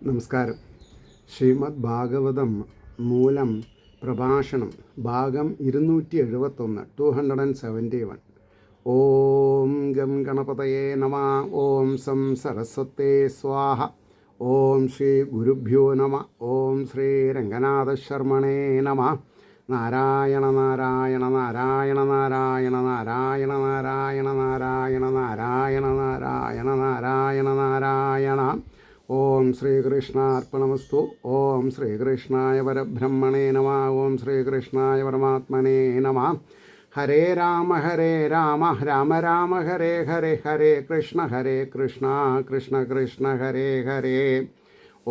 നമസ്കാരം. ശ്രീമദ് ഭാഗവതം മൂലം പ്രഭാഷണം ഭാഗം 271 271. ഓം ഗം ഗണപതയേ നമ. ഓം സം സരസ്വതേ സ്വാഹ. ഓം ശ്രീ ഗുരുഭ്യോ നമ. ഓം ശ്രീ രംഗനാഥശർമ്മണേ നമ. നാരായണ നാരായണ നാരായണ നാരായണ നാരായണ നാരായണ നാരായണ നാരായണ നാരായണ നാരായണ നാരായണ. ഓം ശ്രീകൃഷ്ണാർപ്പണമസ്തു. ഓം ശ്രീകൃഷ്ണായ പരബ്രഹ്മണേ നമ. ഓം ശ്രീകൃഷ്ണായ പരമാത്മനേ നമ. ഹരേ രാമ രാമ രാമ ഹരേ ഹരേ, ഹരേ കൃഷ്ണ കൃഷ്ണ കൃഷ്ണ ഹരേ ഹരേ.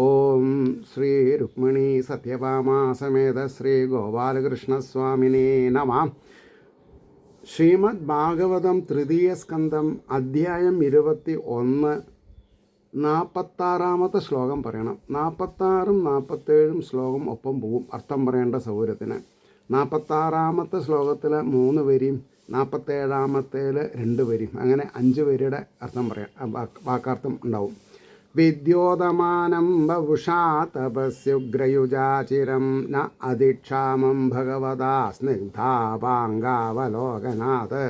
ഓം ശ്രീ രുക്മിണി സത്യഭാമ സമേത ശ്രീ ഗോപാലകൃഷ്ണസ്വാമിനേ നമ. ശ്രീമദ് ഭാഗവതം തൃതീയ സ്കന്ധം അധ്യായം 21 46 ശ്ലോകം പറയണം. 46 47 ശ്ലോകം ഒപ്പം പോവും അർത്ഥം പറയേണ്ട സൗകര്യത്തിന്. 46 ശ്ലോകത്തിൽ 3 വരിയും 47 2 വരിയും, അങ്ങനെ 5 വരിയുടെ അർത്ഥം പറയാം, വാക്കാർത്ഥം ഉണ്ടാവും. വിദ്യോതമാനം ബവുഷാ തപസ്യുഗ്രയുജാചിരം ന അധിക്ഷാമം ഭഗവതാ സ്നിഗ്ധാപാംഗാവലോകനാത്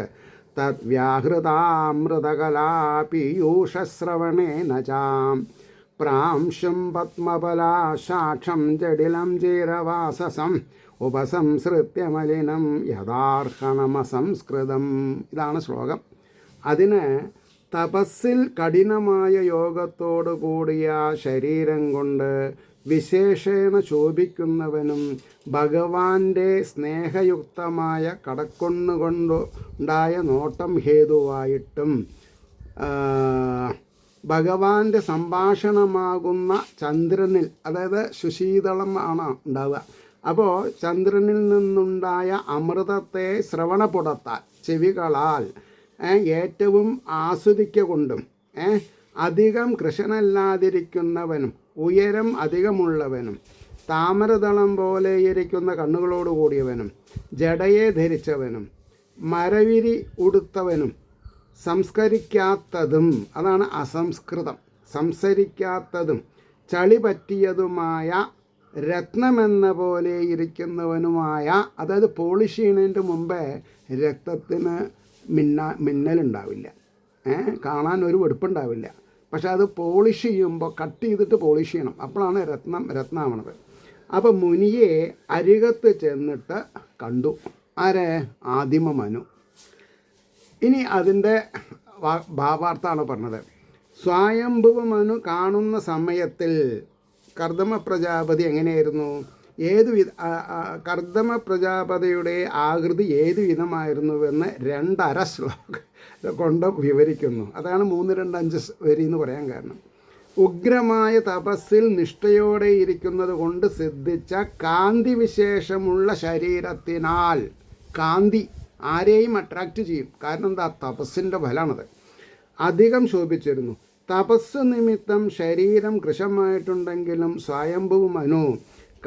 തദ്വ്യാഹൃതാമൃതകലാപീയൂഷശ്രവണേന ചാം പ്രാംശും പത്മഫലാശാക്ഷം ജടിലം ചീരവാസസം ഉപസംസൃത്യ മലിനം യഥാർഹണമസംസ്കൃതം. ഇതാണ് ശ്ലോകം. അതിന് തപസ്സിൽ കഠിനമായ യോഗത്തോടു കൂടിയ ശരീരം കൊണ്ട് വിശേഷേണ ശോഭിക്കുന്നവനും ഭഗവാന്റെ സ്നേഹയുക്തമായ കടക്കൊണ്ടുണ്ടായ നോട്ടം ഹേതുവായിട്ടും ഭഗവാന്റെ സംഭാഷണമാകുന്ന ചന്ദ്രനിൽ, അതായത് സുശീതളം ആണ് ഉണ്ടാവുക. അപ്പോൾ ചന്ദ്രനിൽ നിന്നുണ്ടായ അമൃതത്തെ ശ്രവണപുടത്താൽ, ചെവികളാൽ ഏറ്റവും ആസ്വദിക്കൊണ്ടും അധികം കൃശനല്ലാതിരിക്കുന്നവനും ഉയരം അധികമുള്ളവനും താമരതളം പോലെ ഇരിക്കുന്ന കണ്ണുകളോട് കൂടിയവനും ജടയെ ധരിച്ചവനും മരവിരി ഉടുത്തവനും സംസ്കരിക്കാത്തതും, അതാണ് അസംസ്കൃതം, സംസരിക്കാത്തതും ചളി പറ്റിയതുമായ രത്നമെന്ന പോലെ ഇരിക്കുന്നവനുമായ, അതായത് പോളിഷ് ചെയ്യുന്നതിൻ്റെ മുമ്പേ രക്തത്തിന് മിന്നലുണ്ടാവില്ല, കാണാൻ ഒരു വെടുപ്പുണ്ടാവില്ല. പക്ഷെ അത് പോളിഷ് ചെയ്യുമ്പോൾ കട്ട് ചെയ്തിട്ട് പോളിഷ് ചെയ്യണം, അപ്പോഴാണ് രത്നമാവണത്. അപ്പോൾ മുനിയെ അരികത്ത് ചെന്നിട്ട് കണ്ടു. ആരെ? ആദിമ മനു. ഇനി അതിൻ്റെ ഭാവാർത്ഥാണ് പറഞ്ഞത്. സ്വയംഭുവ മനു കാണുന്ന സമയത്തിൽ കർദമ പ്രജാപതി എങ്ങനെയായിരുന്നു, കർദമ പ്രജാപതിയുടെ ആകൃതി ഏതു വിധമായിരുന്നുവെന്ന് 2.5 ശ്ലോകം കൊണ്ട് വിവരിക്കുന്നു. അതാണ് 3, 2, 5 വരി എന്ന് പറയാൻ കാരണം. ഉഗ്രമായ തപസ്സിൽ നിഷ്ഠയോടെ ഇരിക്കുന്നത് കൊണ്ട് സിദ്ധിച്ച കാന്തി വിശേഷമുള്ള ശരീരത്തിനാൽ, കാന്തി ആരെയും അട്രാക്റ്റ് ചെയ്യും. കാരണം എന്താ? തപസ്സിൻ്റെ ഫലമാണത്. അധികം ശോഭിച്ചിരുന്നു. തപസ് നിമിത്തം ശരീരം കൃശമായിട്ടുണ്ടെങ്കിലും സ്വയംഭൂ മനു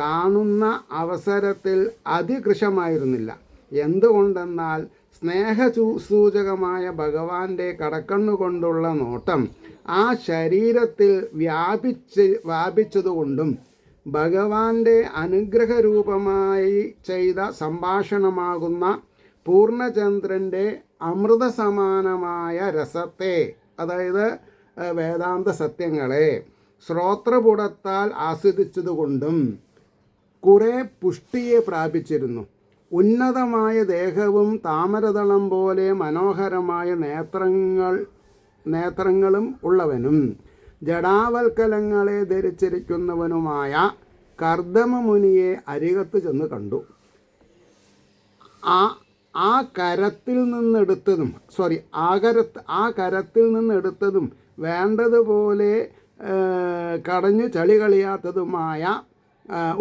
കാണുന്ന അവസരത്തിൽ അതികൃശമായിരുന്നില്ല. എന്തുകൊണ്ടെന്നാൽ സ്നേഹസൂചകമായ ഭഗവാന്റെ കടക്കണ്ണുകൊണ്ടുള്ള നോട്ടം ആ ശരീരത്തിൽ വ്യാപിച്ചതുകൊണ്ടും ഭഗവാന്റെ അനുഗ്രഹരൂപമായി ചെയ്ത സംഭാഷണമാകുന്ന പൂർണ്ണചന്ദ്രൻ്റെ അമൃതസമാനമായ രസത്തെ, അതായത് വേദാന്ത സത്യങ്ങളെ ശ്രോത്രപുടത്താൽ ആസ്വദിച്ചതുകൊണ്ടും കുറേ പുഷ്ടിയെ പ്രാപിച്ചിരുന്നു. ഉന്നതമായ ദേഹവും താമരതളം പോലെ മനോഹരമായ നേത്രങ്ങളും ഉള്ളവനും ജടാവൽക്കലങ്ങളെ ധരിച്ചിരിക്കുന്നവനുമായ കർദമ മുനിയെ അരികത്ത് ചെന്ന് കണ്ടു. ആ കരത്തിൽ നിന്നെടുത്തതും വേണ്ടതുപോലെ കടഞ്ഞു ചളി കളിയാത്തതുമായ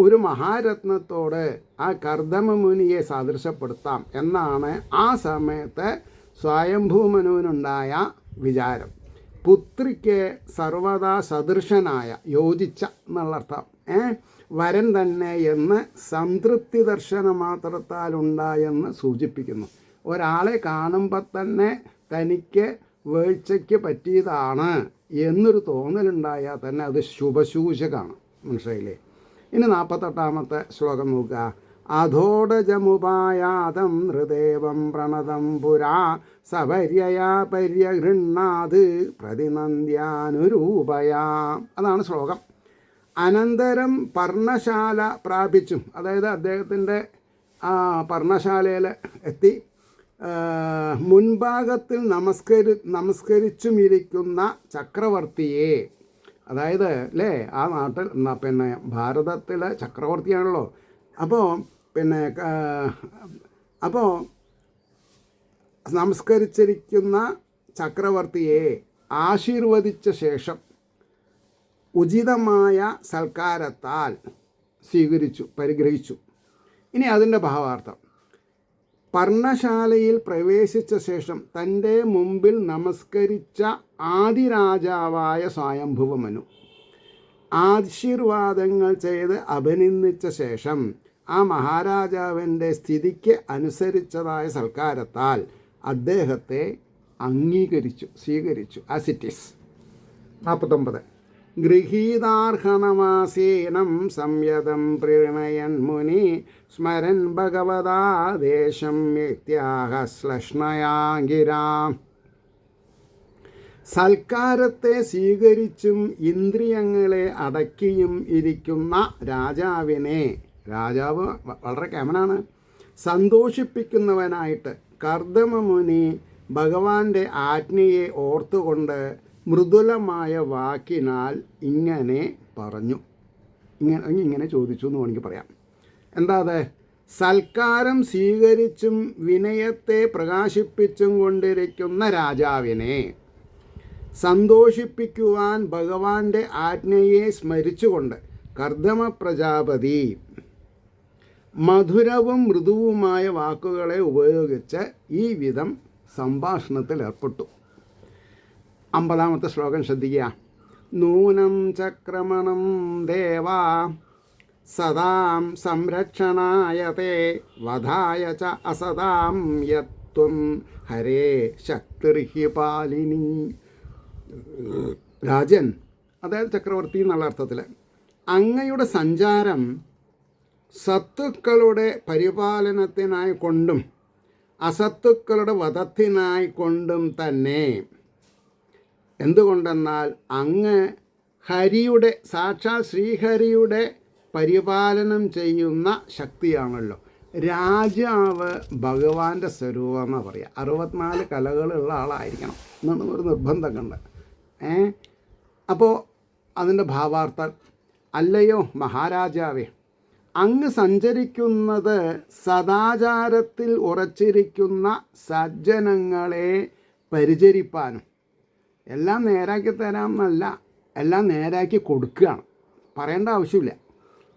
ഒരു മഹാരത്നത്തോട് ആ കർദമ മുനിയെ സാദൃശ്യപ്പെടുത്താം എന്നാണ് ആ സമയത്ത് സ്വയംഭൂമനുവിനുണ്ടായ വിചാരം. പുത്രിക്ക് സർവദാ സദൃശനായ, യോജിച്ച എന്നുള്ളർത്ഥം, വരൻ തന്നെ എന്ന് സംതൃപ്തി ദർശന മാത്രത്താലുണ്ടായെന്ന് സൂചിപ്പിക്കുന്നു. ഒരാളെ കാണുമ്പോൾ തന്നെ തനിക്ക് വീഴ്ചയ്ക്ക് പറ്റിയതാണ് എന്നൊരു തോന്നലുണ്ടായാൽ തന്നെ അത് ശുഭസൂചകമാണ്. മനസ്സിലായില്ലേ? ഇനി 48 ശ്ലോകം നോക്കുക. അധോടജമുപായാതം നൃദേവം പ്രണതം പുരാ സപര്യയാ പര്യഗൃണ്ണാത് പ്രതിനന്ദ്യാനുരൂപയാ. അതാണ് ശ്ലോകം. അനന്തരം പർണശാല പ്രാപിച്ചും, അതായത് അദ്ദേഹത്തിൻ്റെ പർണശാലയിൽ എത്തി മുൻഭാഗത്തിൽ നമസ്കരിച്ചുമിരിക്കുന്ന ചക്രവർത്തിയെ, അതായത് അല്ലേ ആ നാട്ടിൽ പിന്നെ ഭാരതത്തിലെ ചക്രവർത്തിയാണല്ലോ. അപ്പോൾ നമസ്കരിച്ചിരിക്കുന്ന ചക്രവർത്തിയെ ആശീർവദിച്ച ശേഷം ഉചിതമായ സൽക്കാരത്താൽ പരിഗ്രഹിച്ചു. ഇനി അതിൻ്റെ ഭാവാർത്ഥം. പർണശാലയിൽ പ്രവേശിച്ച ശേഷം തൻ്റെ മുമ്പിൽ നമസ്കരിച്ച ആദിരാജാവായ സ്വയംഭുവമനു ആശീർവാദങ്ങൾ ചെയ്ത് അഭിനന്ദിച്ച ശേഷം ആ മഹാരാജാവിൻ്റെ സ്ഥിതിക്ക് അനുസരിച്ചതായ സൽക്കാരത്താൽ അദ്ദേഹത്തെ സ്വീകരിച്ചു. As it is. 49. ഗൃഹീതാർഹണമാസീനം സംയതം പ്രണയൻ മുനി സ്മരൻ ഭഗവതാദേശം മിഥ്യാഹശ്ലഷ്ണയാങ്കിരാം. സൽക്കാരത്തെ സ്വീകരിച്ചും ഇന്ദ്രിയങ്ങളെ അടക്കിയും ഇരിക്കുന്ന രാജാവ് വളരെ കേമനാണ്, സന്തോഷിപ്പിക്കുന്നവനായിട്ട് കർദമമുനി ഭഗവാന്റെ ആജ്ഞയെ ഓർത്തുകൊണ്ട് മൃദുലമായ വാക്കിനാൽ ഇങ്ങനെ പറഞ്ഞു. ഇങ്ങനെ ചോദിച്ചു എന്ന് വേണമെങ്കിൽ പറയാം. എന്താ അത്? സൽക്കാരം സ്വീകരിച്ചും വിനയത്തെ പ്രകാശിപ്പിച്ചും കൊണ്ടിരിക്കുന്ന രാജാവിനെ സന്തോഷിപ്പിക്കുവാൻ ഭഗവാന്റെ ആജ്ഞയെ സ്മരിച്ചുകൊണ്ട് കർദമ പ്രജാപതി മധുരവും മൃദുവുമായ വാക്കുകളെ ഉപയോഗിച്ച് ഈ വിധം സംഭാഷണത്തിൽ ഏർപ്പെട്ടു. 50 ശ്ലോകം ശ്രദ്ധിക്കുക. നൂനം ചക്രമണം ദേവാ സദാം സംരക്ഷണായത്തെ വധായ ച അസദാം യത്വം ഹരേ ശക്തിർഹി പാലിനി. രാജൻ, അതായത് ചക്രവർത്തി എന്നുള്ള അർത്ഥത്തിൽ, അങ്ങയുടെ സഞ്ചാരം സത്തുക്കളുടെ പരിപാലനത്തിനായി കൊണ്ടും അസത്തുക്കളുടെ വധത്തിനായി കൊണ്ടും തന്നെ. എന്തുകൊണ്ടെന്നാൽ അങ്ങ് ഹരിയുടെ, സാക്ഷാൽ ശ്രീഹരിയുടെ പരിപാലനം ചെയ്യുന്ന ശക്തിയാണല്ലോ. രാജാവ് ഭഗവാന്റെ സ്വരൂപം എന്നാണ് പറയുക. 64 കലകളുള്ള ആളായിരിക്കണം എന്നാണ് ഒരു നിർബന്ധമൊക്കെ ഉണ്ട്. അപ്പോൾ അതിൻ്റെ ഭാവാർത്ഥം, അല്ലയോ മഹാരാജാവേ, അങ്ങ് സഞ്ചരിക്കുന്നത് സദാചാരത്തിൽ ഉറച്ചിരിക്കുന്ന സജ്ജനങ്ങളെ പരിചരിപ്പാനും, എല്ലാം നേരാക്കി തരാമെന്നല്ല, എല്ലാം നേരാക്കി കൊടുക്കുകയാണ്. പറയേണ്ട ആവശ്യമില്ല.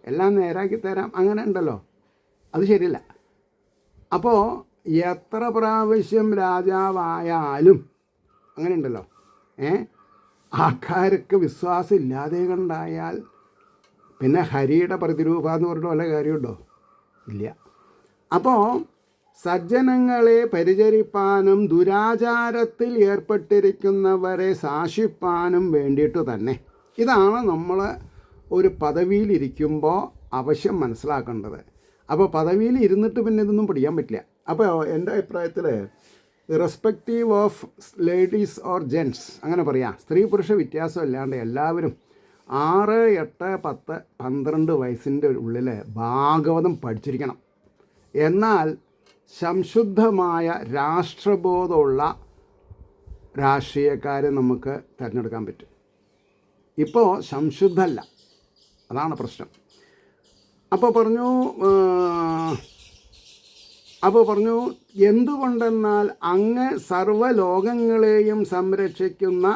എല്ലാം നേരാക്കി തരാം അങ്ങനെ ഉണ്ടല്ലോ, അത് ശരിയല്ല. അപ്പോൾ എത്ര പ്രാവശ്യം രാജാവായാലും അങ്ങനെ ഉണ്ടല്ലോ, ആൾക്കാർക്ക് വിശ്വാസം ഇല്ലാതെ കണ്ടായാൽ പിന്നെ ഹരിയുടെ പ്രതിരൂപ എന്ന് പറഞ്ഞിട്ട് വല്ല കാര്യമുണ്ടോ? ഇല്ല. അപ്പോൾ സജ്ജനങ്ങളെ പരിചരിപ്പാനും ദുരാചാരത്തിൽ ഏർപ്പെട്ടിരിക്കുന്നവരെ ശാസിപ്പാനും വേണ്ടിയിട്ട് തന്നെ. ഇതാണ് നമ്മൾ ഒരു പദവിയിലിരിക്കുമ്പോൾ അവശ്യം മനസ്സിലാക്കേണ്ടത്. അപ്പോൾ പദവിയിൽ ഇരുന്നിട്ട് പിന്നെ ഇതൊന്നും പഠിക്കാൻ പറ്റില്ല. അപ്പോൾ എൻ്റെ അഭിപ്രായത്തിൽ irrespective of ladies or gents, അങ്ങനെ പറയാം, സ്ത്രീ പുരുഷ വ്യത്യാസം ഇല്ലാണ്ട് എല്ലാവരും 6, 8, 10, 12 വയസ്സിൻ്റെ ഉള്ളിൽ ഭാഗവതം പഠിച്ചിരിക്കണം. എന്നാൽ സംശുദ്ധമായ രാഷ്ട്രബോധമുള്ള രാഷ്ട്രീയക്കാരെ നമുക്ക് തിരഞ്ഞെടുക്കാൻ പറ്റും. ഇപ്പോൾ സംശുദ്ധമല്ല, അതാണ് പ്രശ്നം. അപ്പോൾ പറഞ്ഞു എന്തുകൊണ്ടെന്നാൽ അങ്ങ് സർവ്വലോകങ്ങളെയും സംരക്ഷിക്കുന്ന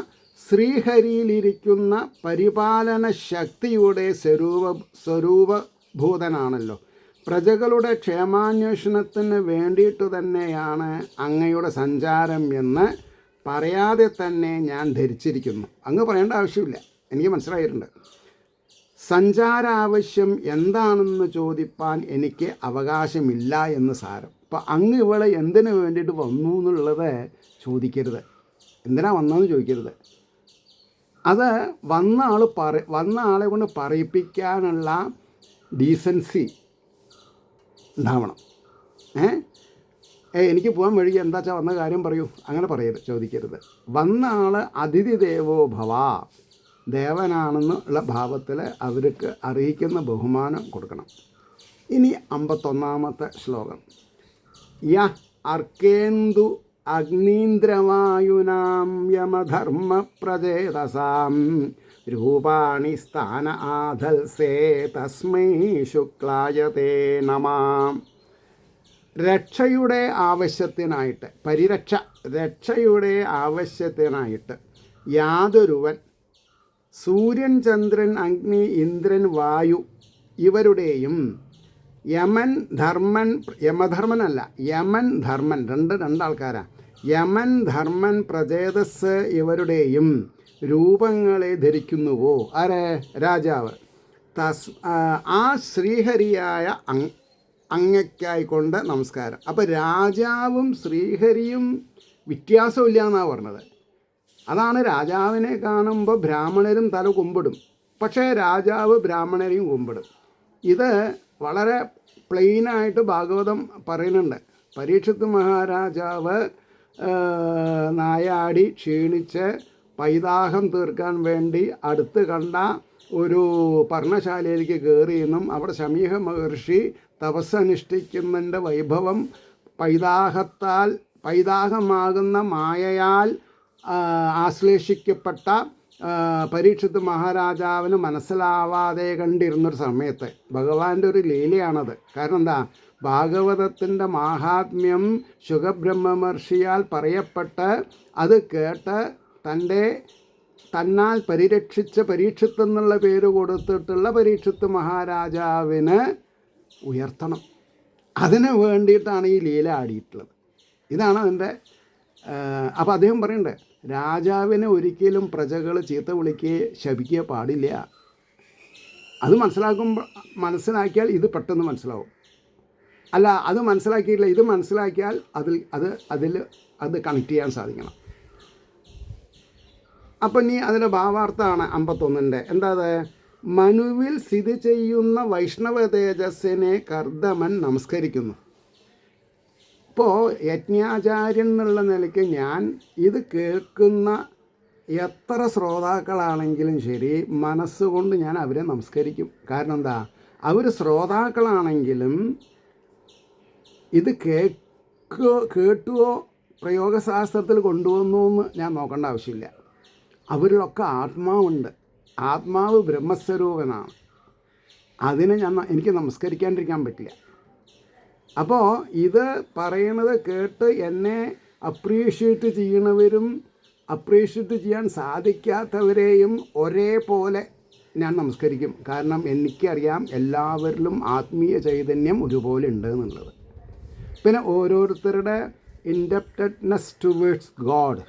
ശ്രീഹരിയിലിരിക്കുന്ന പരിപാലന ശക്തിയുടെ സ്വരൂപഭൂതനാണല്ലോ. പ്രജകളുടെ ക്ഷേമാന്വേഷണത്തിന് വേണ്ടിയിട്ട് തന്നെയാണ് അങ്ങയുടെ സഞ്ചാരം എന്ന് പറയാതെ തന്നെ ഞാൻ ധരിച്ചിരിക്കുന്നു. അങ്ങ് പറയേണ്ട ആവശ്യമില്ല, എനിക്ക് മനസ്സിലായിട്ടുണ്ട്. സഞ്ചാരാവശ്യം എന്താണെന്ന് ചോദിപ്പാൻ എനിക്ക് അവകാശമില്ല എന്ന് സാരം. അപ്പോൾ അങ്ങ് ഇവളെ എന്തിനു വേണ്ടിയിട്ട് വന്നു എന്നുള്ളത് ചോദിക്കരുത്, എന്തിനാ വന്നതെന്ന് ചോദിക്കരുത്. അത് വന്ന ആളെ കൊണ്ട് പറയിപ്പിക്കാനുള്ള ഡീസൻസി ഉണ്ടാവണം. എനിക്ക് പോകാൻ വഴി എന്താ വെച്ചാൽ വന്ന കാര്യം പറയൂ, അങ്ങനെ ചോദിക്കരുത്. വന്ന ആൾ അതിഥി ദേവോ ഭവ, ദേവനാണെന്നുള്ള ഭാവത്തിൽ അവർക്ക് അറിയിക്കുന്ന ബഹുമാനം കൊടുക്കണം. ഇനി 51-ാമത്തെ ശ്ലോകം. യ അർക്കേന്ദു അഗ്നീന്ദ്രവായുനാം യമധർമ്മ പ്രചേതസാം രൂപാണി സ്ഥാന ആധൽസേ തസ്മൈ ശുക്ലായതേ നമാം. രക്ഷയുടെ ആവശ്യത്തിനായിട്ട്, രക്ഷയുടെ ആവശ്യത്തിനായിട്ട് യാതൊരുവൻ സൂര്യൻ, ചന്ദ്രൻ, അഗ്നി, ഇന്ദ്രൻ, വായു ഇവരുടെയും യമധർമ്മനല്ല യമൻ ധർമ്മൻ, രണ്ടാൾക്കാരാണ്. യമൻ ധർമ്മൻ പ്രചേതസ് ഇവരുടെയും രൂപങ്ങളെ ധരിക്കുന്നുവോ? ആരെ? രാജാവ്. ആ ശ്രീഹരിയായ അങ്ങയ്ക്കായിക്കൊണ്ട് നമസ്കാരം. അപ്പോൾ രാജാവും ശ്രീഹരിയും വ്യത്യാസമില്ല എന്നാണ് പറഞ്ഞത്. അതാണ് രാജാവിനെ കാണുമ്പോൾ ബ്രാഹ്മണരും തല കുമ്പിടും, പക്ഷേ രാജാവ് ബ്രാഹ്മണരെയും കുമ്പിടും. ഇത് വളരെ പ്ലെയിനായിട്ട് ഭാഗവതം പറയുന്നുണ്ട്. പരീക്ഷിത്ത് മഹാരാജാവ് നായാടി ക്ഷീണിച്ച് പൈതാഹം തീർക്കാൻ വേണ്ടി അടുത്ത് കണ്ട ഒരു പർണശാലയിലേക്ക് കയറിയെന്നും അവിടെ ശമീഹ മഹർഷി തപസ്സനുഷ്ഠിക്കുന്നതിൻ്റെ വൈഭവം പൈതാഹമാകുന്ന മായയാൽ ആശ്ലേഷിക്കപ്പെട്ട പരീക്ഷിത്ത് മഹാരാജാവിന് മനസ്സിലാവാതെ കണ്ടിരുന്നൊരു സമയത്ത് ഭഗവാന്റെ ഒരു ലീലയാണത്. കാരണം എന്താ? ഭാഗവതത്തിൻ്റെ മാഹാത്മ്യം ശുഖബ്രഹ്മമഹർഷിയാൽ പറയപ്പെട്ട് അത് കേട്ട് തന്നാൽ പരിരക്ഷിച്ച പരീക്ഷിത്ത് എന്നുള്ള പേര് കൊടുത്തിട്ടുള്ള പരീക്ഷിത്ത് മഹാരാജാവിന് ഉയർത്തണം. അതിന് വേണ്ടിയിട്ടാണ് ഈ ലീല ആടിയിട്ടുള്ളത്. ഇതാണ് അതിൻ്റെ. അപ്പോൾ അദ്ദേഹം പറയുന്നുണ്ട്, രാജാവിനെ ഒരിക്കലും പ്രജകൾ ചീത്ത വിളിക്കുകയോ ശപിക്കുകയോ പാടില്ല. അത് മനസ്സിലാക്കിയാൽ ഇത് പെട്ടെന്ന് മനസ്സിലാവും. അല്ല, അത് മനസ്സിലാക്കിയില്ല, ഇത് മനസ്സിലാക്കിയാൽ അത് കണക്ട് ചെയ്യാൻ സാധിക്കണം. അപ്പം ഇനി അതിൻ്റെ ഭാവാർത്ഥമാണ് 51-ൻ്റെ. എന്താ? മനുവിൽ സ്ഥിതി ചെയ്യുന്ന വൈഷ്ണവ തേജസ്സിനെ കർദമൻ നമസ്കരിക്കുന്നു. ഇപ്പോൾ യജ്ഞാചാര്യൻ എന്നുള്ള നിലയ്ക്ക് ഞാൻ ഇത് കേൾക്കുന്ന എത്ര ശ്രോതാക്കളാണെങ്കിലും ശരി, മനസ്സുകൊണ്ട് ഞാൻ അവരെ നമസ്കരിക്കും. കാരണം എന്താ? അവർ ശ്രോതാക്കളാണെങ്കിലും ഇത് കേട്ടുവോ പ്രയോഗശാസ്ത്രത്തിൽ കൊണ്ടുവന്നു എന്ന് ഞാൻ നോക്കേണ്ട ആവശ്യമില്ല. അവരിലൊക്കെ ആത്മാവുണ്ട്. ആത്മാവ് ബ്രഹ്മസ്വരൂപനാണ്. അതിനെ എനിക്ക് നമസ്കരിക്കാണ്ടിരിക്കാൻ പറ്റില്ല. അപ്പോൾ ഇത് പറയണത് കേട്ട് എന്നെ അപ്രീഷിയേറ്റ് ചെയ്യണവരും അപ്രീഷിയേറ്റ് ചെയ്യാൻ സാധിക്കാത്തവരെയും ഒരേപോലെ ഞാൻ നമസ്കരിക്കും. കാരണം എനിക്കറിയാം എല്ലാവരിലും ആത്മീയ ചൈതന്യം ഒരുപോലെ ഉണ്ട് എന്നുള്ളത്. പിന്നെ ഓരോരുത്തരുടെ ഇൻഡപ്റ്റഡ്നെസ് ടുവേർഡ്സ് ഗോഡ്,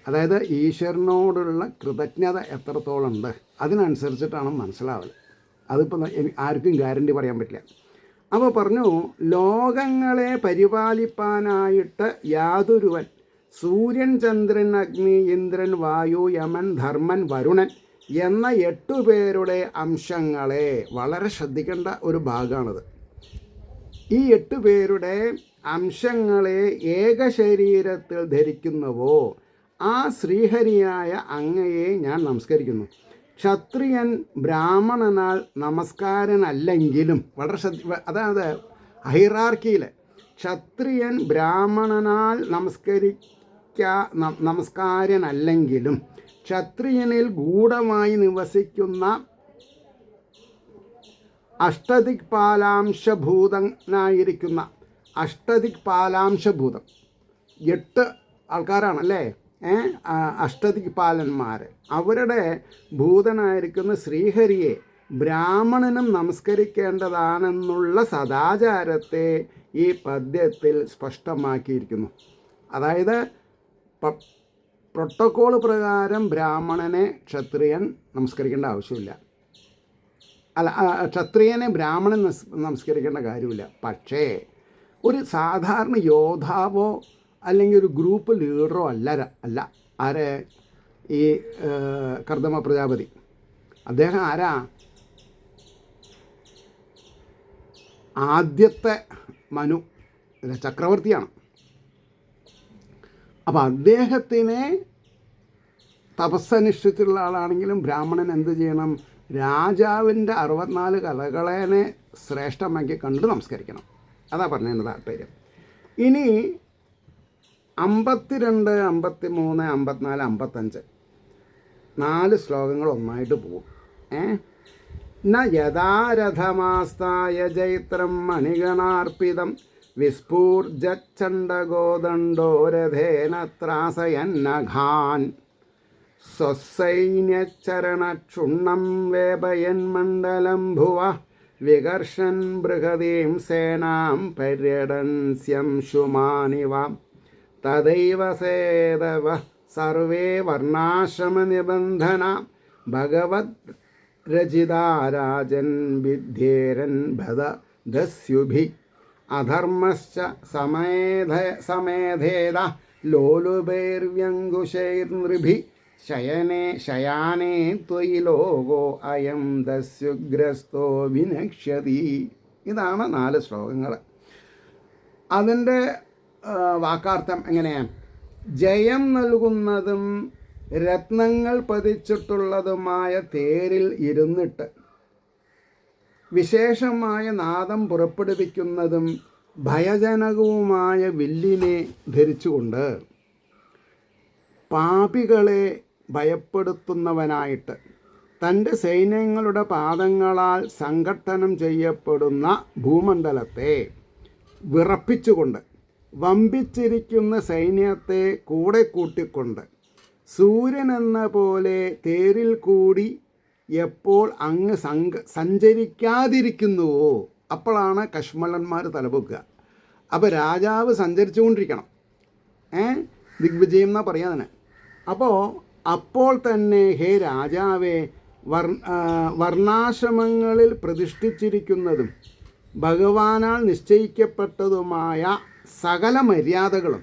അതായത് ഈശ്വരനോടുള്ള കൃതജ്ഞത എത്രത്തോളം ഉണ്ട് അതിനനുസരിച്ചിട്ടാണ് മനസ്സിലാവൽ. അതിപ്പോൾ ആർക്കും ഗ്യാരണ്ടി പറയാൻ പറ്റില്ല. അപ്പോൾ പറഞ്ഞു, ലോകങ്ങളെ പരിപാലിപ്പാനായിട്ട് യാതൊരുവൻ സൂര്യൻ, ചന്ദ്രൻ, അഗ്നി, ഇന്ദ്രൻ, വായു, യമൻ, ധർമ്മൻ, വരുണൻ എന്ന 8 പേരുടെ അംശങ്ങളെ, വളരെ ശ്രദ്ധിക്കേണ്ട ഒരു ഭാഗമാണിത്, ഈ 8 പേരുടെ അംശങ്ങളെ ഏകശരീരത്തിൽ ധരിക്കുന്നവോ ആ ശ്രീഹരിയായ അങ്ങയെ ഞാൻ നമസ്കരിക്കുന്നു. ക്ഷത്രിയൻ ബ്രാഹ്മണനാൽ നമസ്കാരനല്ലെങ്കിലും, വളരെ അതായത് ഹൈറാർക്കിയിൽ ക്ഷത്രിയൻ ബ്രാഹ്മണനാൽ നമസ്കാരനല്ലെങ്കിലും ക്ഷത്രിയനിൽ ഗൂഢമായി നിവസിക്കുന്ന അഷ്ടദിക്പാലാംശഭൂതനായിരിക്കുന്ന അഷ്ടദിക്പാലാംശഭൂതം 8 ആൾക്കാരാണല്ലേ, അഷ്ടദിക്പാലന്മാർ. അവരുടെ ഭൂതനായിരിക്കുന്ന ശ്രീഹരിയെ ബ്രാഹ്മണനും നമസ്കരിക്കേണ്ടതാണെന്നുള്ള സദാചാരത്തെ ഈ പദ്യത്തിൽ സ്പഷ്ടമാക്കിയിരിക്കുന്നു. അതായത് പ്രോട്ടോക്കോൾ പ്രകാരം ബ്രാഹ്മണനെ ക്ഷത്രിയൻ നമസ്കരിക്കേണ്ട ആവശ്യമില്ല. ക്ഷത്രിയനെ ബ്രാഹ്മണൻ നമസ്കരിക്കേണ്ട കാര്യമില്ല. പക്ഷേ ഒരു സാധാരണ യോദ്ധാവോ അല്ലെങ്കിൽ ഒരു ഗ്രൂപ്പ് ലീഡറോ അല്ല ആരെ ഈ കർദമ പ്രജാപതി. അദ്ദേഹം ആരാ? ആദ്യത്തെ മനു ചക്രവർത്തിയാണ്. അപ്പോൾ അദ്ദേഹത്തിനെ തപസ്സനുഷ്ഠിച്ചിട്ടുള്ള ആളാണെങ്കിലും ബ്രാഹ്മണൻ എന്ത് ചെയ്യണം? രാജാവിൻ്റെ 64 കലകളെ ശ്രേഷ്ഠമാക്കി കണ്ട് നമസ്കരിക്കണം. അതാ പറഞ്ഞതിൻ്റെ താല്പര്യം. ഇനി 52, 53, 54, 55 4 ശ്ലോകങ്ങൾ ഒന്നായിട്ട് പോകും. ന യഥാരഥമാസ്തായ ജൈത്രം മണിഗണാർപ്പിതം വിസ്ഫൂർജണ്ഡഗോദണ്ഡോ രഥേന ത്രാസയന്നഘാൻ സ്വസൈന്യചരണക്ഷുണ്ണം വേപയന്മണ്ഡലം ഭുവ വികർഷൻ ബൃഹതീം സേനാം പര്യടൻസ്യം ശുമാനിവ തദൈവ സേതവ സർവേ വർണ്ണാശ്രമനിബന്ധന ഭഗവത് രചിതാരാജൻ വിദ്യേരൻ ഭദ ദസ്യുഭി അധർമ്മശ്ച സമേധേദ ലോലുഭൈർവ്യങ്കുശൈർനൃഭി ശയാനേ ത്വയി ലോകോ അയം ദസ്യുഗ്രസ്തോ വിനക്ഷ്യതി. ഇതാണ് 4 ശ്ലോകങ്ങൾ. അതിൻ്റെ വാക്കാർത്ഥം എങ്ങനെയാണ്? ജയം നൽകുന്നതും രത്നങ്ങൾ പതിച്ചിട്ടുള്ളതുമായ തേരിൽ ഇരുന്നിട്ട് വിശേഷമായ നാദം പുറപ്പെടുവിക്കുന്നതും ഭയജനകവുമായ വില്ലിനെ ധരിച്ചുകൊണ്ട് പാപികളെ ഭയപ്പെടുത്തുന്നവനായിട്ട് തൻ്റെ സൈന്യങ്ങളുടെ പാദങ്ങളാൽ സംഘട്ടനം ചെയ്യപ്പെടുന്ന ഭൂമണ്ഡലത്തെ വിറപ്പിച്ചുകൊണ്ട് വമ്പിച്ചിരിക്കുന്ന സൈന്യത്തെ കൂടെ കൂട്ടിക്കൊണ്ട് സൂര്യനെന്ന പോലെ തേരിൽ കൂടി എപ്പോൾ അങ്ങ് സഞ്ചരിക്കാതിരിക്കുന്നുവോ അപ്പോഴാണ് കശ്മലന്മാർ തലപൊക്കുക. അപ്പോൾ രാജാവ് സഞ്ചരിച്ചുകൊണ്ടിരിക്കണം, ദിഗ്വിജയം എന്നാ പറയാതിന്. അപ്പോൾ തന്നെ ഹേ രാജാവേ, വർണ്ണാശ്രമങ്ങളിൽ പ്രതിഷ്ഠിച്ചിരിക്കുന്നതും ഭഗവാനാൽ നിശ്ചയിക്കപ്പെട്ടതുമായ സകല മര്യാദകളും,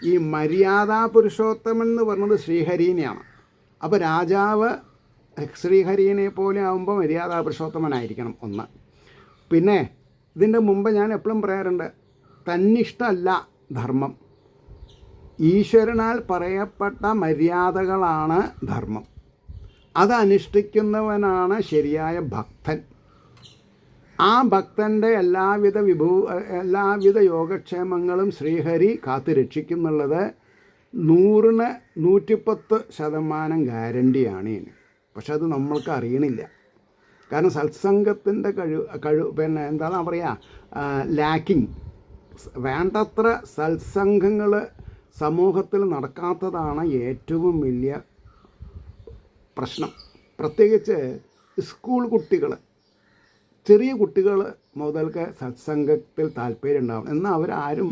ഈ മര്യാദാ പുരുഷോത്തമൻ എന്ന് പറഞ്ഞത് ശ്രീഹരിനെയാണ്. അപ്പോൾ രാജാവ് ശ്രീഹരിനെ പോലെ ആകുമ്പോൾ മര്യാദാ പുരുഷോത്തമനായിരിക്കണം ഒന്ന്. പിന്നെ ഇതിൻ്റെ മുമ്പ് ഞാൻ എപ്പോഴും പറയാറുണ്ട്, തന്നിഷ്ടമല്ല ധർമ്മം, ഈശ്വരനാൽ പറയപ്പെട്ട മര്യാദകളാണ് ധർമ്മം. അതനുഷ്ഠിക്കുന്നവനാണ് ശരിയായ ഭക്തൻ. ആ ഭക്തൻ്റെ എല്ലാവിധ യോഗക്ഷേമങ്ങളും ശ്രീഹരി കാത്തു രക്ഷിക്കുന്നുള്ളത് 100-ന് 110% ഗ്യാരണ്ടിയാണ്. പക്ഷെ അത് നമ്മൾക്ക് അറിയണില്ല. കാരണം സത്സംഗത്തിൻ്റെ പിന്നെ എന്താണ് പറയുക, ലാക്കിങ്, വേണ്ടത്ര സത്സംഗങ്ങൾ സമൂഹത്തിൽ നടക്കാത്തതാണ് ഏറ്റവും വലിയ പ്രശ്നം. പ്രത്യേകിച്ച് സ്കൂൾ കുട്ടികൾ, ചെറിയ കുട്ടികൾ മുതൽക്ക് സത്സംഗത്തിൽ താല്പര്യം ഉണ്ടാവും. എന്നാൽ അവരാരും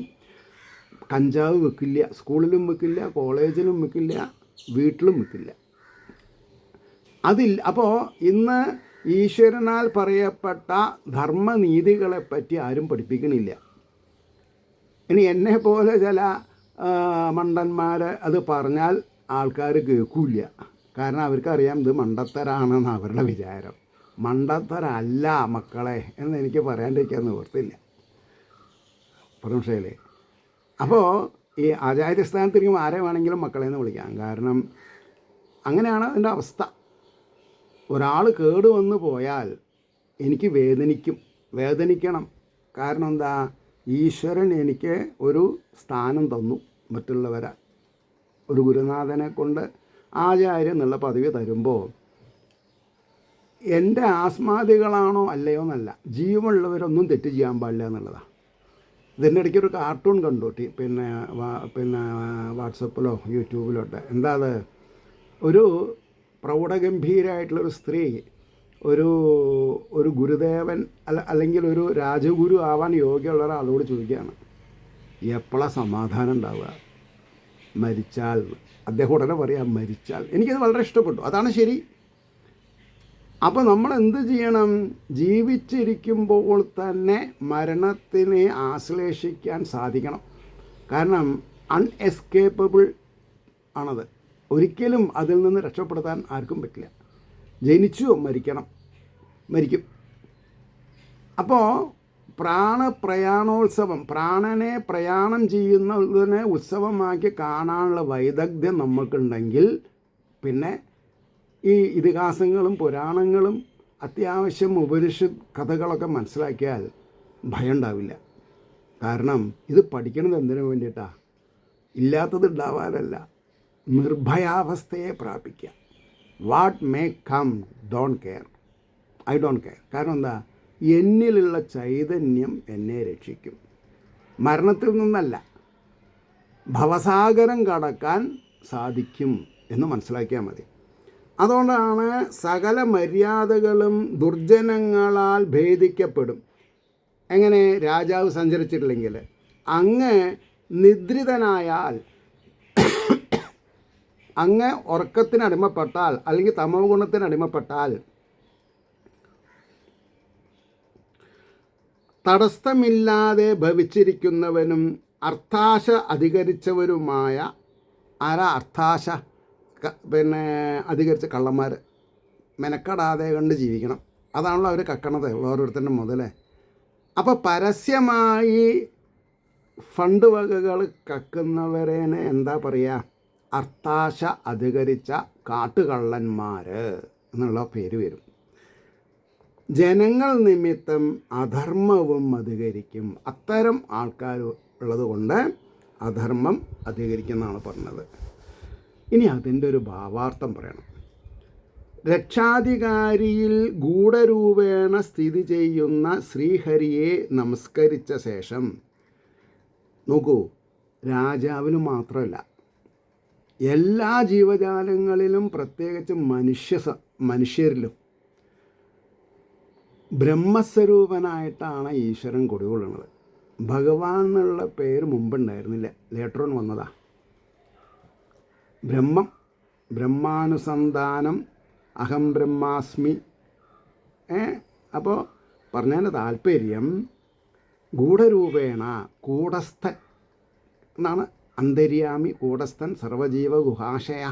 കഞ്ചാവ് വെക്കില്ല, സ്കൂളിലും വെക്കില്ല, കോളേജിലും വെക്കില്ല, വീട്ടിലും വെക്കില്ല. അപ്പോൾ ഇന്ന് ഈശ്വരനാൽ പറയപ്പെട്ട ധർമ്മനീതികളെപ്പറ്റി ആരും പഠിപ്പിക്കണില്ല. ഇനി എന്നെ പോലെ ചില മണ്ടന്മാർ അത് പറഞ്ഞാൽ ആൾക്കാർ കേൾക്കില്ല. കാരണം അവർക്കറിയാം ഇത് മണ്ടത്തരാണെന്ന് അവരുടെ വിചാരം. മണ്ടത്തരല്ല മക്കളെ എന്ന് എനിക്ക് പറയാണ്ടിരിക്കാൻ നിവർത്തില്ല. പ്രതംശയിലെ അപ്പോൾ ഈ ആചാര്യസ്ഥാനത്തിരിക്കുമ്പോൾ ആരെ വേണമെങ്കിലും മക്കളെ എന്ന് വിളിക്കാം. കാരണം അങ്ങനെയാണ് അതിൻ്റെ അവസ്ഥ. ഒരാൾ കേടുവന്ന് പോയാൽ എനിക്ക് വേദനിക്കണം. കാരണം എന്താ, ഈശ്വരൻ എനിക്ക് ഒരു സ്ഥാനം തന്നു, മറ്റുള്ളവരെ ഒരു ഗുരുനാഥനെ കൊണ്ട് ആചാര്യൻ എന്നുള്ള പദവി തരുമ്പോൾ എൻ്റെ ആസ്മാദികളാണോ അല്ലയോ എന്നല്ല, ജീവനുള്ളവരൊന്നും തെറ്റ് ചെയ്യാൻ പാടില്ല എന്നുള്ളതാണ്. ഇതിൻ്റെ ഇടയ്ക്ക് ഒരു കാർട്ടൂൺ കണ്ടു, പിന്നെ വാട്സപ്പിലോ യൂട്യൂബിലോ ഒക്കെ. എന്താ അത്, ഒരു പ്രൗഢഗംഭീരമായിട്ടുള്ളൊരു സ്ത്രീ ഒരു ഗുരുദേവൻ അല്ലെങ്കിൽ ഒരു രാജഗുരു ആവാൻ യോഗ്യമുള്ള ഒരാളോട് ചോദിക്കുകയാണ്, എപ്പോഴാണ് സമാധാനം ഉണ്ടാവുക? മരിച്ചാൽ. അദ്ദേഹം ഉടനെ പറയാം മരിച്ചാൽ. എനിക്കത് വളരെ ഇഷ്ടപ്പെട്ടു. അതാണ് ശരി. അപ്പോൾ നമ്മൾ എന്ത് ചെയ്യണം? ജീവിച്ചിരിക്കുമ്പോൾ തന്നെ മരണത്തിനെ ആശ്ലേഷിക്കാൻ സാധിക്കണം. കാരണം അൺഎസ്കേപ്പബിൾ ആണത്. ഒരിക്കലും അതിൽ നിന്ന് രക്ഷപ്പെടുത്താൻ ആർക്കും പറ്റില്ല. ജനിച്ചു മരിക്കും. അപ്പോൾ പ്രാണപ്രയാണോത്സവം, പ്രാണനെ പ്രയാണം ചെയ്യുന്നതിനെ ഉത്സവമാക്കി കാണാനുള്ള വൈദഗ്ധ്യം നമുക്കുണ്ടെങ്കിൽ പിന്നെ ഈ ഇതിഹാസങ്ങളും പുരാണങ്ങളും അത്യാവശ്യം ഉപനിഷത്ത് കഥകളൊക്കെ മനസ്സിലാക്കിയാൽ ഭയം ഉണ്ടാവില്ല. കാരണം ഇത് പഠിക്കുന്നത് എന്തിനു വേണ്ടിയിട്ടാണ്? ഇല്ലാത്തത് ഉണ്ടാവാനല്ല, നിർഭയാവസ്ഥയെ പ്രാപിക്കുക. What may come, I don't care. കാരണം എന്താ? എന്നിലുള്ള ചൈതന്യം എന്നെ രക്ഷിക്കും. മരണത്തിൽ നിന്നല്ല, ഭവസാഗരം കടക്കാൻ സാധിക്കും എന്ന് മനസ്സിലാക്കിയാൽ മതി. അതുകൊണ്ടാണ് സകല മര്യാദകളും ദുർജനങ്ങളാൽ ഭേദിക്കപ്പെടും. എങ്ങനെ? രാജാവ് സഞ്ചരിച്ചിട്ടില്ലെങ്കിൽ, അങ്ങ് നിദ്രിതനായാൽ, അങ്ങ് ഉറക്കത്തിനടിമപ്പെട്ടാൽ അല്ലെങ്കിൽ തമോ ഗുണത്തിനടിമപ്പെട്ടാൽ, തടസ്സമില്ലാതെ ഭവിച്ചിരിക്കുന്നവനും അർത്ഥാശ അധികരിച്ചവരുമായ അർത്ഥാശ അധികരിച്ച കള്ളന്മാർ മെനക്കെടാതെ കണ്ട് ജീവിക്കണം. അതാണല്ലോ അവർ കക്കണത് ഓരോരുത്തരുടെ മുതലേ. അപ്പോൾ പരസ്യമായി ഫണ്ട് വകകൾ കക്കുന്നവരേനെ എന്താ പറയുക? അർത്ഥാശ അധികരിച്ച കാട്ടുകള്ളന്മാർ എന്നുള്ള പേര് വരും. ജനങ്ങൾ നിമിത്തം അധർമ്മവും അധികരിക്കും. അത്തരം ആൾക്കാർ ഉള്ളത് കൊണ്ട് അധർമ്മം അധികരിക്കുമെന്നാണ് പറഞ്ഞത്. ഇനി അതിൻ്റെ ഒരു ഭാവാർത്ഥം പറയണം. രക്ഷാധികാരിയിൽ ഗൂഢരൂപേണ സ്ഥിതി ചെയ്യുന്ന ശ്രീഹരിയെ നമസ്കരിച്ച ശേഷം, നോക്കൂ, രാജാവിന് മാത്രമല്ല, എല്ലാ ജീവജാലങ്ങളിലും പ്രത്യേകിച്ച് മനുഷ്യരിലും ബ്രഹ്മസ്വരൂപനായിട്ടാണ് ഈശ്വരൻ കുടികൊള്ളുന്നത്. ഭഗവാൻ എന്നുള്ള പേര് മുമ്പുണ്ടായിരുന്നില്ല, ലേറ്റർ ഓൺ വന്നതാ. ബ്രഹ്മാനുസന്ധാനം, അഹം ബ്രഹ്മാസ്മി. അപ്പോൾ പറഞ്ഞതിൻ്റെ താല്പര്യം ഗൂഢരൂപേണ, കൂടസ്ഥൻ എന്നാണ്. അന്തര്യാമി, കൂടസ്ഥൻ, സർവജീവ ഗുഹാശയ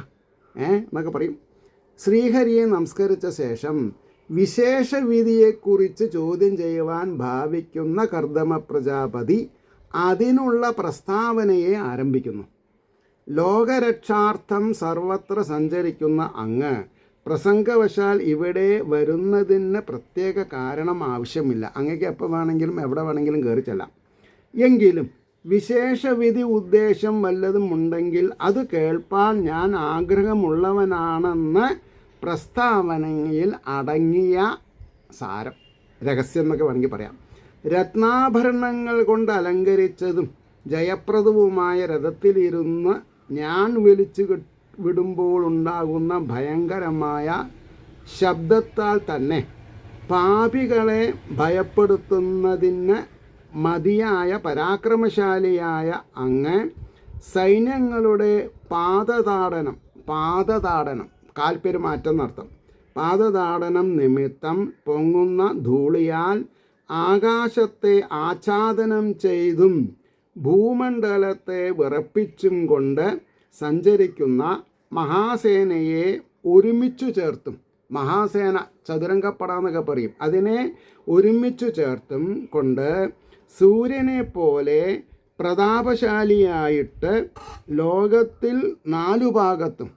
എന്നൊക്കെ പറയും. ശ്രീഹരിയെ നമസ്കരിച്ച ശേഷം വിശേഷവിധിയെക്കുറിച്ച് ചോദ്യം ചെയ്യുവാൻ ഭാവിക്കുന്ന കർദമ പ്രജാപതി അതിനുള്ള പ്രസ്താവനയെ ആരംഭിക്കുന്നു. ലോകരക്ഷാർത്ഥം സർവത്ര സഞ്ചരിക്കുന്ന അങ്ങ് പ്രസംഗവശാൽ ഇവിടെ വരുന്നതിന് പ്രത്യേക കാരണം ആവശ്യമില്ല. അങ്ങക്ക് എപ്പോൾ വേണമെങ്കിലും എവിടെ വേണമെങ്കിലും കയറി ചെല്ലാം. എങ്കിലും വിശേഷവിധി ഉദ്ദേശം വല്ലതും ഉണ്ടെങ്കിൽ അത് കേൾപ്പാൻ ഞാൻ ആഗ്രഹമുള്ളവനാണെന്ന് പ്രസ്താവനയിൽ അടങ്ങിയ സാരം, രഹസ്യം എന്നൊക്കെ വേണമെങ്കിൽ പറയാം. രത്നാഭരണങ്ങൾ കൊണ്ട് അലങ്കരിച്ചതും ജയപ്രദവുമായ രഥത്തിലിരുന്ന് ഞാൻ വിളിച്ചു വിടുമ്പോൾ ഉണ്ടാകുന്ന ഭയങ്കരമായ ശബ്ദത്താൽ തന്നെ പാപികളെ ഭയപ്പെടുത്തുന്നതിന് മതിയായ പരാക്രമശാലിയായ അങ്ങ് സൈന്യങ്ങളുടെ പാദതാടനം കാൽപ്പെരുമാറ്റം നടത്തും. പാദതാടനം നിമിത്തം പൊങ്ങുന്ന ധൂളിയാൽ ആകാശത്തെ ആച്ഛാദനം ചെയ്തും ഭൂമണ്ഡലത്തെ വിറപ്പിച്ചും കൊണ്ട് സഞ്ചരിക്കുന്ന മഹാസേനയെ ഒരുമിച്ചു ചേർത്തും, മഹാസേന ചതുരംഗപ്പട എന്നൊക്കെ പറയും, അതിനെ ഒരുമിച്ചു ചേർത്തും കൊണ്ട് സൂര്യനെ പോലെ പ്രതാപശാലിയായിട്ട് ലോകത്തിൽ 4 ഭാഗത്തും,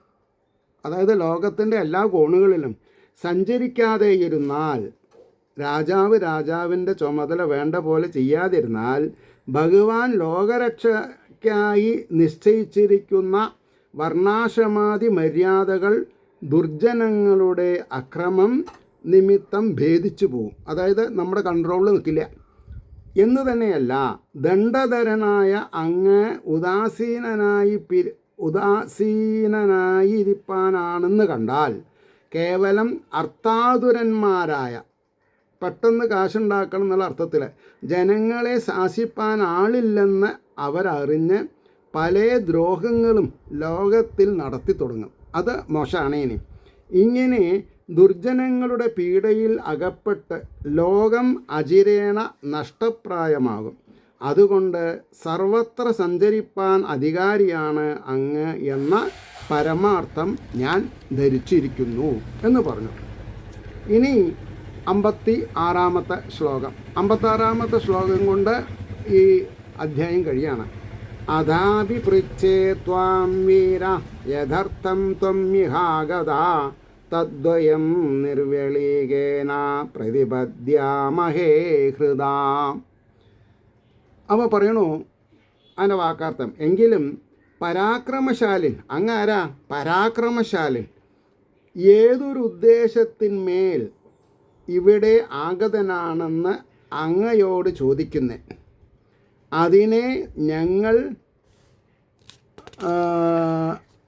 അതായത് ലോകത്തിൻ്റെ എല്ലാ കോണുകളിലും സഞ്ചരിക്കാതെ ഇരുന്നാൽ, രാജാവിൻ്റെ ചുമതല വേണ്ട പോലെ ചെയ്യാതിരുന്നാൽ, ഭഗവാൻ ലോകരക്ഷയ്ക്കായി നിശ്ചയിച്ചിരിക്കുന്ന വർണ്ണാശ്രമാദി മര്യാദകൾ ദുർജനങ്ങളുടെ അക്രമം നിമിത്തം ഭേദിച്ചു പോകും. അതായത് നമ്മുടെ കൺട്രോളിൽ നിൽക്കില്ല എന്ന് തന്നെയല്ല, ദണ്ഡധരനായ അങ്ങ് ഉദാസീനനായിരിക്കാനാണെന്ന് കണ്ടാൽ കേവലം അർത്ഥാതുരന്മാരായ, പെട്ടെന്ന് കാശുണ്ടാക്കണം എന്നുള്ള അർത്ഥത്തിൽ ജനങ്ങളെ ശാസിപ്പാൻ ആളില്ലെന്ന് അവരറിഞ്ഞ് പല ദ്രോഹങ്ങളും ലോകത്തിൽ നടത്തി തുടങ്ങും. അത് മോശമാണ്. ഇങ്ങനെ ദുർജനങ്ങളുടെ പീഡയിൽ അകപ്പെട്ട് ലോകം അചിരേണ നഷ്ടപ്രായമാകും. അതുകൊണ്ട് സർവത്ര സഞ്ചരിപ്പാൻ അധികാരിയാണ് അങ്ങ് എന്ന പരമാർത്ഥം ഞാൻ ധരിച്ചിരിക്കുന്നു എന്ന് പറഞ്ഞു. ഇനി 56-ാമത്തെ ശ്ലോകം. 56-ാമത്തെ ശ്ലോകം കൊണ്ട് ഈ അധ്യായം കഴിയാണ്. അഥാപി പൃച്ഛേ ത്വാം വീര യഥർത്ഥം ത്വമ്മിഹാഗത തദ്വയം നിർവ്യളീകേന പ്രതിപദ്യാമഹേ ഹൃദാ. അവ പറയണു അതിൻ്റെ വാക്കാർത്ഥം. എങ്കിലും പരാക്രമശാലിൻ, അങ്ങാരാ പരാക്രമശാലിൻ, ഏതൊരു ഉദ്ദേശത്തിന്മേൽ ഇവിടെ ആഗതനാണെന്ന് അങ്ങയോട് ചോദിക്കുന്നേ, അതിനെ ഞങ്ങൾ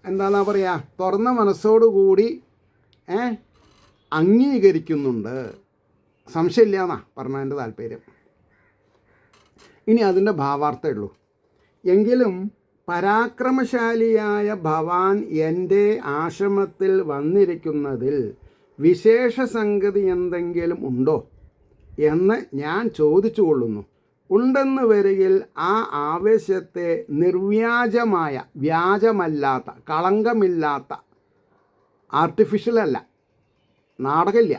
എന്താണെന്നാ പറയുക, തുറന്ന മനസ്സോടുകൂടി അംഗീകരിക്കുന്നുണ്ട്. സംശയമില്ല എന്നാ പറഞ്ഞതിൻ്റെ താല്പര്യം. ഇനി അതിൻ്റെ ഭാവാർത്ഥമേ ഉള്ളൂ. എങ്കിലും പരാക്രമശാലിയായ ഭവാൻ എൻ്റെ ആശ്രമത്തിൽ വന്നിരിക്കുന്നതിൽ വിശേഷ സംഗതി എന്തെങ്കിലും ഉണ്ടോ എന്ന് ഞാൻ ചോദിച്ചു കൊള്ളുന്നു. ഉണ്ടെന്ന് വരികിൽ ആ ആവേശത്തെ നിർവ്യാജമായ, വ്യാജമല്ലാത്ത, കളങ്കമില്ലാത്ത, ആർട്ടിഫിഷ്യലല്ല, നാടകമില്ല,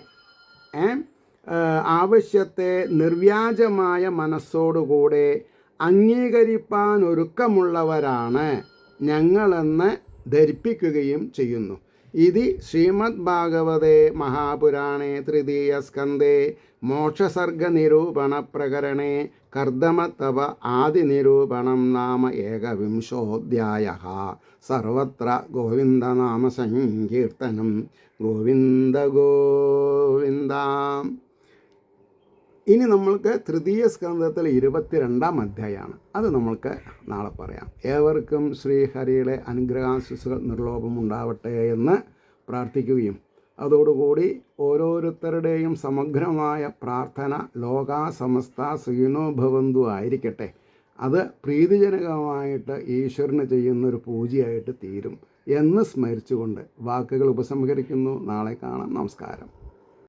ആവശ്യത്തെ നിർവ്യാജമായ മനസ്സോടുകൂടെ അംഗീകരിപ്പാൻ ഒരുക്കമുള്ളവരാണ് ഞങ്ങളെന്ന് ധരിപ്പിക്കുകയും ചെയ്യുന്നു. ഇതി ശ്രീമദ് ഭാഗവതേ മഹാപുരാണേ തൃതീയ സ്കന്ധേ മോക്ഷസർഗനിരൂപണ പ്രകരണേ കർദമതപ ആദിനിരൂപണം നാമ ഏകവിംശോऽധ്യായഃ. സർവത്ര ഗോവിന്ദനാമ സങ്കീർത്തനം. ഗോവിന്ദ ഗോവിന്ദ. ഇനി നമ്മൾക്ക് തൃതീയ സ്കന്ധത്തിൽ 22-ാം അധ്യായമാണ്. അത് നമ്മൾക്ക് നാളെ പറയാം. ഏവർക്കും ശ്രീഹരിയുടെ അനുഗ്രഹാശിസ്സുകൾ നിർലോഭമുണ്ടാവട്ടെ എന്ന് പ്രാർത്ഥിക്കുകയും അതോടുകൂടി ഓരോരുത്തരുടെയും സമഗ്രമായ പ്രാർത്ഥന ലോകാ സമസ്ത ശ്രീനോ ഭവന്തു ആയിരിക്കട്ടെ. അത് പ്രീതിജനകമായിട്ട് ഈശ്വരന് ചെയ്യുന്നൊരു പൂജയായിട്ട് തീരും എന്ന് സ്മരിച്ചുകൊണ്ട് വാക്കുകൾ ഉപസംഹരിക്കുന്നു. നാളെ കാണാം. നമസ്കാരം.